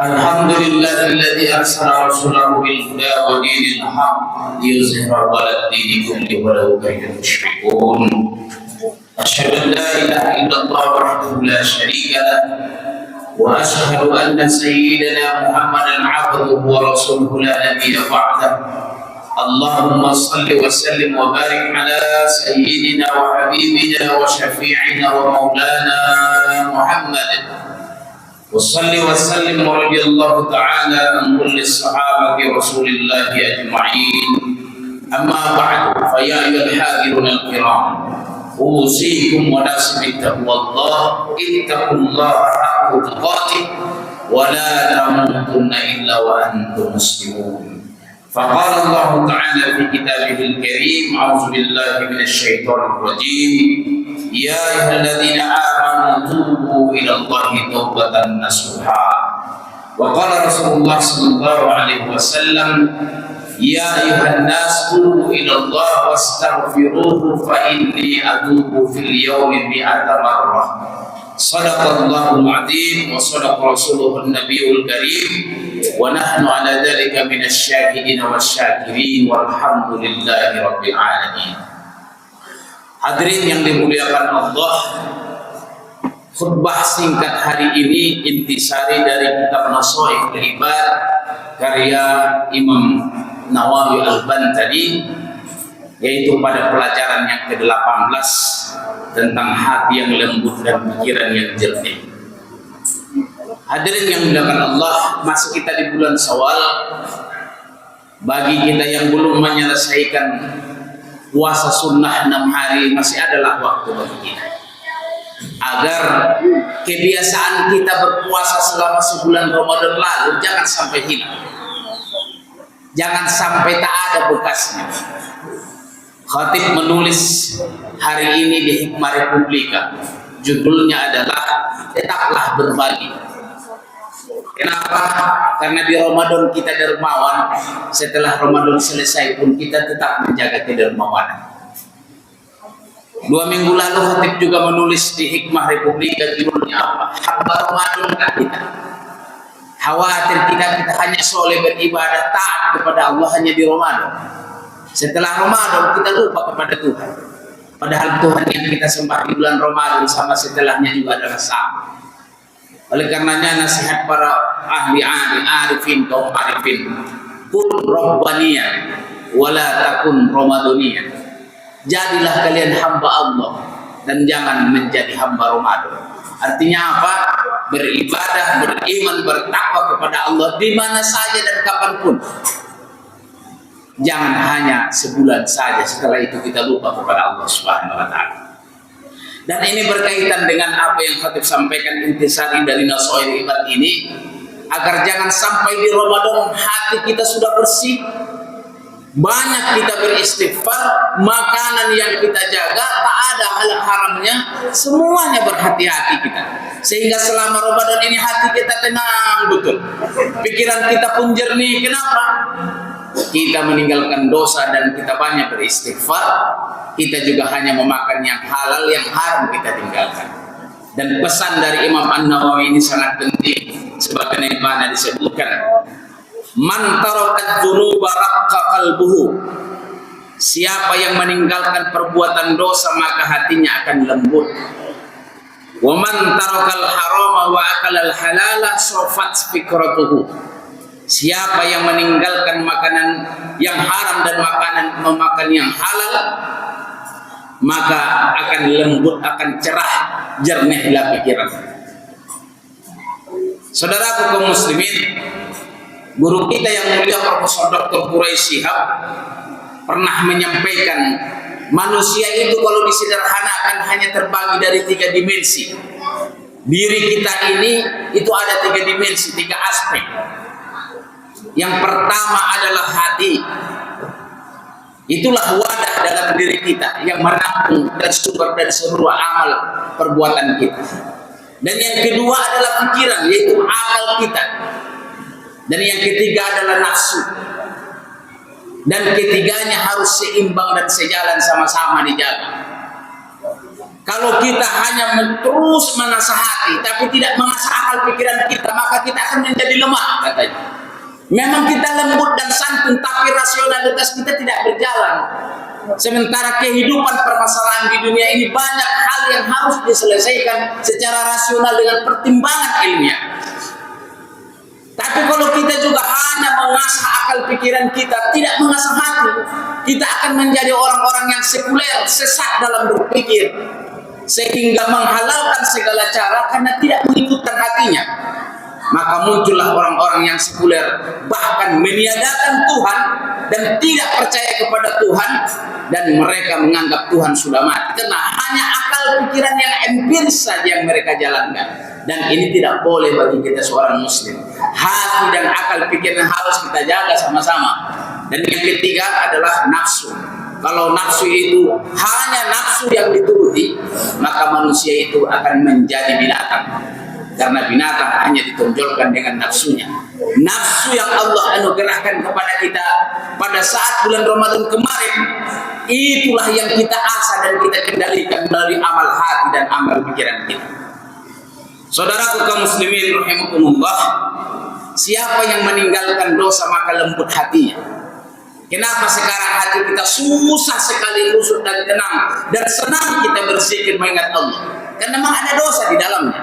الحمد لله الذي أرسل رسوله بالهدى ودين الحق ليظهره على الدين كله ولو كره المشركون. أشهد أن لا إله إلا الله وحده لا شريك له، وأشهد أن سيدنا محمدا عبده ورسوله لا نبي بعده. اللهم صل وسلم وبارك على سيدنا وحبيبنا وشفيعنا ومولانا محمد، وصل وسلم ورضي الله تعالى عن كل الصحابة رسول الله أجمعين. أما بعد، فيا أيها الحاضرون الكرام، أوصيكم ونفسي بتقوى الله. اتقوا الله حق تقاته ولا تموتن إلا وأنتم مسلمون. فقال الله تعالى في كتابه الكريم: أعوذ بالله من الشيطان الرجيم، يا أيها الذين آمنوا توبوا إلى الله توبة نصوحا. وقال رسول الله صلى الله عليه وسلم: يا أيها الناس توبوا إلى الله واستغفروه فإني أتوب في اليوم 100 مرة. صدق الله العظيم وصدق رسوله النبي الكريم، ونحن على ذلك من الشاهدين والشاكرين والحمد لله رب العالمين. Hadirin yang dimuliakan Allah, khutbah singkat hari ini intisari dari kitab Nasha'ihul Ibad karya Imam Nawawi Al-Bantani, yaitu pada pelajaran yang ke-18 tentang hati yang lembut dan pikiran yang jernih. Hadirin yang dimuliakan Allah, masih kita di bulan Syawal. Bagi kita yang belum menyelesaikan puasa sunnah 6 hari, masih adalah waktu bagi kita agar kebiasaan kita berpuasa selama sebulan Ramadan lalu jangan sampai hilang, jangan sampai tak ada bekasnya. Khatib menulis hari ini di Hikmah Republika, judulnya adalah tetaplah berbagi. Kenapa? Karena di Ramadan kita dermawan, setelah Ramadan selesai pun kita tetap menjaga kedermawanan. 2 minggu lalu Khatib juga menulis di Hikmah Republika, judulnya apa? Hamba Ramadan kan kita. Khawatir kita hanya soleh beribadah taat kepada Allah hanya di Ramadan. Setelah Ramadan kita lupa kepada Tuhan. Padahal Tuhan yang kita sembah di bulan Ramadan sama setelahnya juga adalah sama. Oleh karenanya nasihat para ahli arifin, kaum arifin, kun rabbaniyan wala takun ramadaniyan. Jadilah kalian hamba Allah dan jangan menjadi hamba Ramadan. Artinya apa? Beribadah, beriman, bertakwa kepada Allah di mana saja dan kapanpun. Jangan hanya sebulan saja, setelah itu kita lupa kepada Allah Subhanahu wa taala. Dan ini berkaitan dengan apa yang Khatib sampaikan intisari dari Nasha'ihul Ibad ini, agar jangan sampai di Ramadan hati kita sudah bersih, banyak kita beristighfar, makanan yang kita jaga tak ada hal haramnya, semuanya berhati-hati kita, sehingga selama Ramadan ini hati kita tenang betul, pikiran kita pun jernih. Kenapa? Kita meninggalkan dosa dan kita banyak beristighfar. Kita juga hanya memakan yang halal, yang haram kita tinggalkan. Dan pesan dari Imam An-Nawawi ini sangat penting, sebagaimana disebutkan, man tarakat dzunuba raqqa qalbuhu. Siapa yang meninggalkan perbuatan dosa maka hatinya akan lembut. Wa man tarakal harama wa akalal halala safat fikratuhu. Siapa yang meninggalkan makanan yang haram dan memakan yang halal, maka akan lembut, akan cerah, jernihlah pikiran. Saudaraku kaum muslimin, guru kita yang mulia Profesor Dr. Quraisy Shihab pernah menyampaikan, manusia itu kalau disederhanakan hanya terbagi dari 3 dimensi. Diri kita ini itu ada 3 dimensi, 3 aspek. Yang pertama adalah hati. Itulah wadah dalam diri kita yang menampung dan sumber dari seluruh amal perbuatan kita. Dan yang kedua adalah pikiran, yaitu akal kita. Dan yang ketiga adalah nafsu. Dan ketiganya harus seimbang dan sejalan, sama-sama dijaga. Kalau kita hanya terus menasihati tapi tidak mengasah akal pikiran kita, maka kita akan menjadi lemah, katanya. Memang kita lembut dan santun, tapi rasionalitas kita tidak berjalan. Sementara kehidupan permasalahan di dunia ini banyak hal yang harus diselesaikan secara rasional dengan pertimbangan ilmiah. Tapi kalau kita juga hanya mengasah akal pikiran kita, tidak mengasah hati, kita akan menjadi orang-orang yang sekuler, sesat dalam berpikir, sehingga menghalalkan segala cara karena tidak mengikutkan hatinya. Maka muncullah orang-orang yang sekuler, bahkan meniadakan Tuhan dan tidak percaya kepada Tuhan, dan mereka menganggap Tuhan sudah mati karena hanya akal pikiran yang empiris saja yang mereka jalankan. Dan ini tidak boleh bagi kita seorang muslim. Hati dan akal pikiran harus kita jaga sama-sama. Dan yang ketiga adalah nafsu. Kalau nafsu itu hanya nafsu yang dituruti, maka manusia itu akan menjadi binatang. Karena binatang hanya ditonjolkan dengan nafsunya. Nafsu yang Allah anugerahkan kepada kita pada saat bulan Ramadan kemarin, itulah yang kita asah dan kita kendalikan melalui amal hati dan amal pikiran kita. Saudaraku kaum muslimin rahimakumullah, siapa yang meninggalkan dosa maka lembut hatinya. Kenapa sekarang hati kita susah sekali kusut dan tenang dan senang kita berzikir mengingat Allah? Karena memang ada dosa di dalamnya.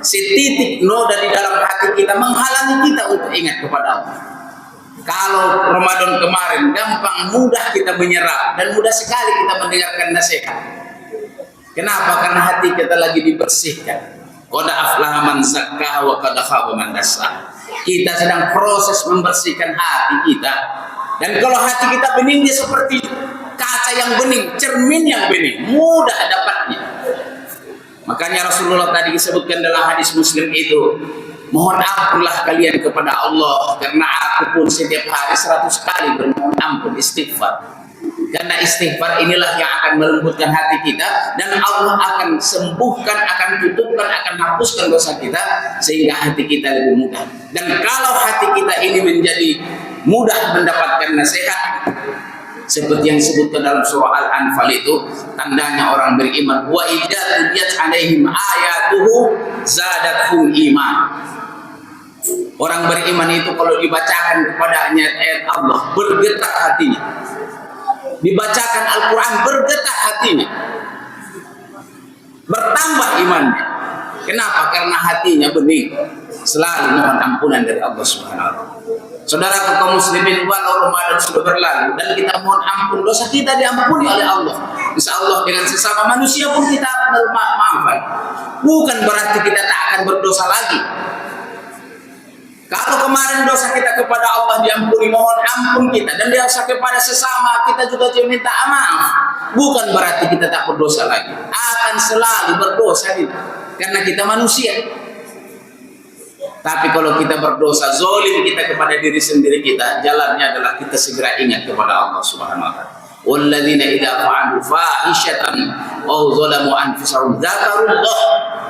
Setitik noda di dalam hati kita menghalangi kita untuk ingat kepada Allah. Kalau Ramadan kemarin gampang mudah kita menyerap dan mudah sekali kita mendengarkan nasihat. Kenapa? Karena hati kita lagi dibersihkan. Qad aflaha man zakkaha wa qad khaba man dassaha. Kita sedang proses membersihkan hati kita. Dan kalau hati kita bening, dia seperti kaca yang bening, cermin yang bening, mudah dapatnya. Makanya Rasulullah tadi disebutkan dalam hadis Muslim itu, mohon ampunlah kalian kepada Allah, karena aku pun setiap hari 100 kali bermohon ampun, istighfar. Karena istighfar inilah yang akan melembutkan hati kita, dan Allah akan sembuhkan, akan tutupkan, akan hapuskan dosa kita, sehingga hati kita lebih mudah. Dan kalau hati kita ini menjadi mudah mendapatkan nasihat, seperti yang disebutkan dalam surah Al-Anfal itu, tandanya orang beriman, wa idza tuliyat alaihim ayatuhu zadatuhum iman. Orang beriman itu kalau dibacakan kepadanya ayat Allah, bergetar hatinya. Dibacakan Al-Quran, bergetar hatinya, bertambah imannya. Kenapa? Karena hatinya bening, selalu mohon ampunan dari Allah Subhanahu wa Ta'ala. Saudara kaum muslimin, walau Ramadan sudah berlalu dan kita mohon ampun, dosa kita diampuni oleh Allah. Insya Allah dengan sesama manusia pun kita maafkan. Bukan berarti kita tak akan berdosa lagi. Kalau kemarin dosa kita kepada Allah diampuni, mohon ampun kita, dan dosa kepada sesama kita juga minta maaf, bukan berarti kita tak berdosa lagi. Akan selalu berdosa kita, karena kita manusia. Tapi kalau kita berdosa, zolim kita kepada diri sendiri kita, jalannya adalah kita segera ingat kepada Allah Subhanahu wa Ta'ala. Walladzina idza fa'alu fahishatan aw zalamu anfusahum dzakarullah.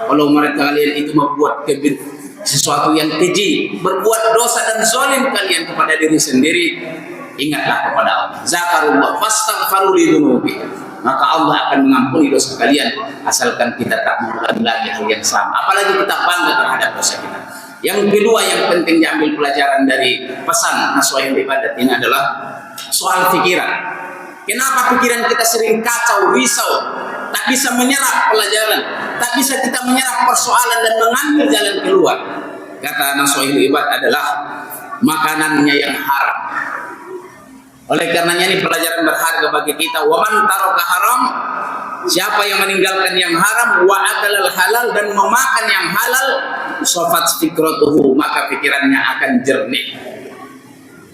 Kalau mereka kalian itu membuat sesuatu yang keji, berbuat dosa dan zalim kalian kepada diri sendiri, ingatlah kepada Allah. Zakarullah fastaghfiru lidzunubi. Maka Allah akan mengampuni dosa kalian asalkan kita tak mengulangi lagi hal yang sama. Apalagi kita bangga terhadap dosa kita. Yang kedua yang penting diambil pelajaran dari pesan Nashwatul Ibadat ini adalah soal pikiran. Kenapa pikiran kita sering kacau, risau, tak bisa menyerap pelajaran, tak bisa kita menyerap persoalan dan mengambil jalan keluar? Kata Nashwatul Ibadat adalah makanannya yang haram. Oleh karenanya ini pelajaran berharga bagi kita. Wa man taraka haram, siapa yang meninggalkan yang haram, wa akalal halal, dan memakan yang halal, sofat fikratuhu, maka pikirannya akan jernih.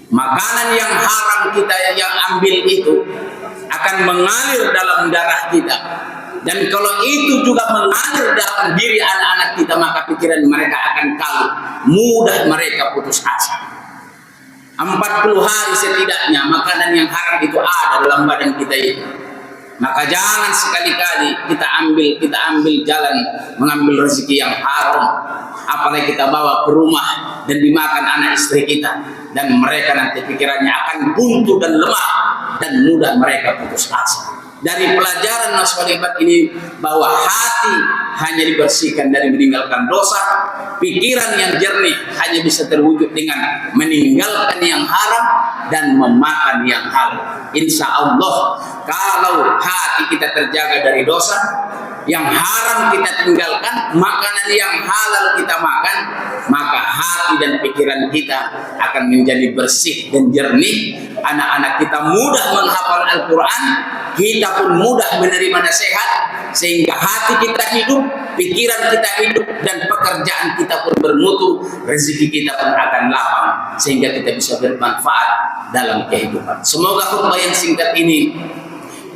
Makanan yang haram kita yang ambil itu akan mengalir dalam darah kita, dan kalau itu juga mengalir dalam diri anak-anak kita, maka pikiran mereka akan kalut, mudah mereka putus asa. 40 hari setidaknya makanan yang haram itu ada dalam badan kita itu. Maka jangan sekali-kali kita ambil jalan mengambil rezeki yang haram, apalagi kita bawa ke rumah dan dimakan anak istri kita, dan mereka nanti pikirannya akan buntu dan lemah dan mudah mereka putus asa. dari pelajaran nasolibat ini bahwa hati hanya dibersihkan dari meninggalkan dosa, pikiran yang jernih hanya bisa terwujud dengan meninggalkan yang haram dan memakan yang halal. Insya Allah kalau hati kita terjaga dari dosa, yang haram kita tinggalkan, makanan yang halal kita makan, maka hati dan pikiran kita akan menjadi bersih dan jernih. Anak-anak kita mudah menghafal Al-Quran, kita pun mudah menerima nasihat, sehingga hati kita hidup, pikiran kita hidup, dan pekerjaan kita pun bermutu, rezeki kita pun akan lapang, sehingga kita bisa bermanfaat dalam kehidupan. Semoga khutbah yang singkat ini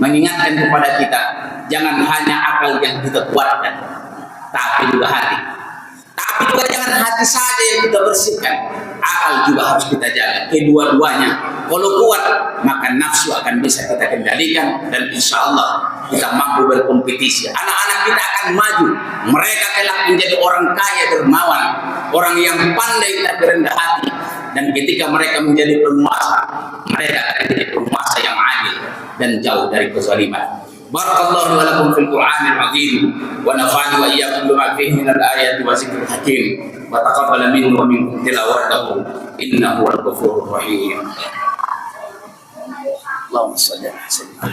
mengingatkan kepada kita, jangan hanya akal yang kita kuatkan, tapi juga hati. Tapi juga jangan hati saja yang kita bersihkan, akal juga harus kita jaga. Kedua-duanya, kalau kuat maka nafsu akan bisa kita kendalikan, dan insya Allah kita mampu berkompetisi. Anak-anak kita akan maju, mereka kelak menjadi orang kaya dermawan, orang yang pandai tapi rendah hati. Dan ketika mereka menjadi penguasa, mereka akan menjadi penguasa yang adil dan jauh dari kezaliman. Barakallahu wa lakum fil Qur'anil azim wa nafa'ani wa iyyakum bima fihi minal ayati wa zikril hakim wa taqabbal minni wa minkum tilawatahu innahu wal ghafurur rahim. Allahumma shalli ala sayyidina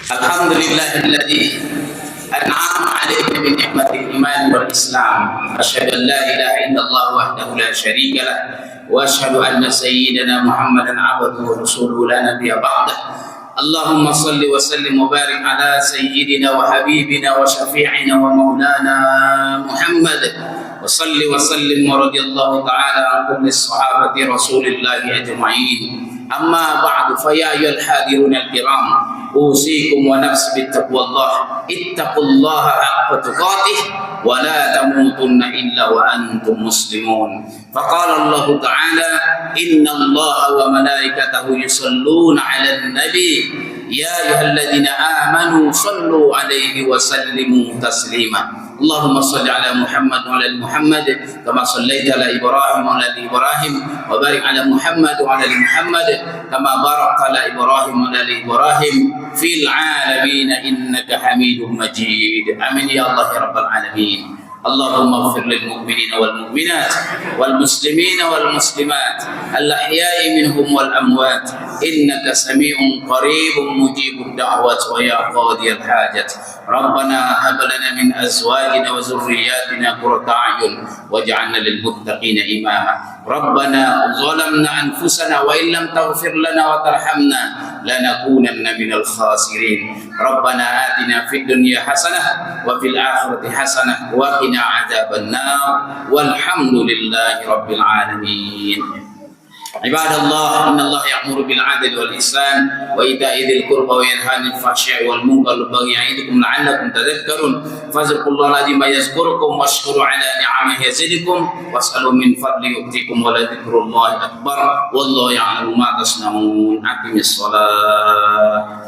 Alhamdulillahilladzi an'ama 'alaina bi ni'matil iman wal islam. Asyhadu an la ilaha illallah wahdahu la syarika lah wa asyhadu anna sayyidana Muhammadan 'abduhu wa rasuluhu la nabiyya ba'dah. Allahumma salli wa sallim wa barik ala sayyidina wa habibina wa syafi'ina wa maulana Muhammad wa salli wa sallim wa radiyallahu ta'ala an kulli sahabati rasulillahi ajma'in. Amma ba'du, fa ya ayyuhal hadirun al-kiram, usikum wa nafsi bittaqwallah, ittaqullaha haqqa tuqatih wa la tamutunna illa wa antum muslimun. Faqala Allah ta'ala, inna Allah wa malaikatahu yusalluna 'alan nabi ya ayyuhalladzina amanu sallu 'alaihi wa sallimu taslima. Allahumma salli ala Muhammad wa ala Muhammad kama sallaita ala Ibrahim wa ala Ibrahim wa barik ala Muhammad wa ala Muhammad kama barakta ala Ibrahim wa ala Ibrahim fil alamin innaka Hamidum Majid. Amin ya Allah ya rabbal alamin. Allahumma ighfir lil mu'minina wal mu'minat wal muslimina wal muslimat al ahya'i minhum wal amwat innaka sami'un qaribun mujibud da'wat wa ya qadiyal hajat. Rabbana hab lana min azwajina wa dhurriyyatina qurrata a'yun waj'alna lil muttaqina imama. Rabbana zalamna anfusana wa in lam taghfir lana wa tarhamna lanakunanna minal khasirin. Rabbana atina fid dunya hasanah wa fil akhirati hasanah wa qina adzaban nar walhamdulillahi rabbil alamin. Ibadallah, innallaha ya'muru bil 'adli wal ihsan wa ita'i dzil qurba wa yanha 'anil fahsya'i wal munkar wa ya'idukum la'allakum tadhakkarun. Fadhkurullaha alladzi yadhkurukum washkuru 'ala ni'amihi yazidukum was'alu min fadli yu'tikum wa la dzikrullahi akbar wallahu ya'lamu ma tasna'un. Aqimis shalah.